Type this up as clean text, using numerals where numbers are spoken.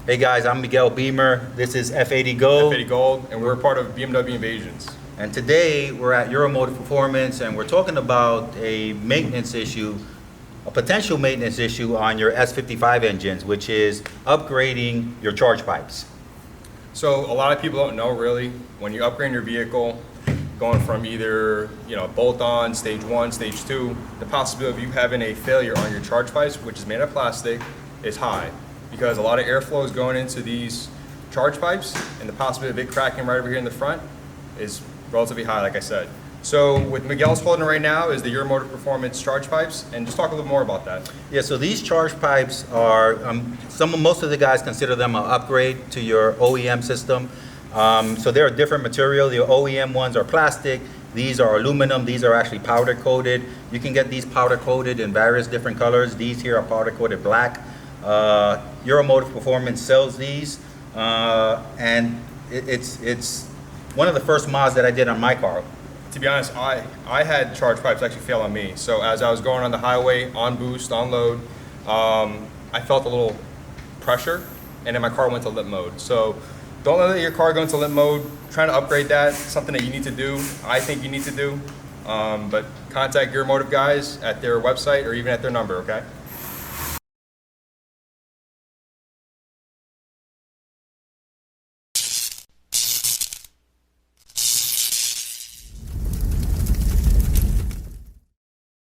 Hey guys, I'm Miguel Beamer. This is F80Gold. F80Gold, and we're part of BMW Invasions. And today we're at Euromotive Performance and we're talking about a maintenance issue, a potential maintenance issue on your S55 engines, which is upgrading your charge pipes. So a lot of people don't know really, when you upgrade your vehicle, going from either bolt-on, stage 1, stage 2, the possibility of you having a failure on your charge pipes, which is made of plastic, is high. Because a lot of airflow is going into these charge pipes, and the possibility of it cracking right over here in the front is relatively high, like I said. So what Miguel's holding right now is the Euromotive Performance charge pipes, and just talk a little more about that. Yeah, so these charge pipes are, most of the guys consider them an upgrade to your OEM system. So they're a different material. The OEM ones are plastic. These are aluminum. These are actually powder coated. You can get these powder coated in various different colors. These here are powder coated black. Euromotive Performance sells these, and it's one of the first mods that I did on my car. To be honest, I had charge pipes actually fail on me. So as I was going on the highway, on boost, on load, I felt a little pressure, and then my car went to limp mode. So don't let your car go into limp mode. Trying to upgrade that, something that you need to do. I think you need to do, but contact Euromotive guys at their website or even at their number, okay?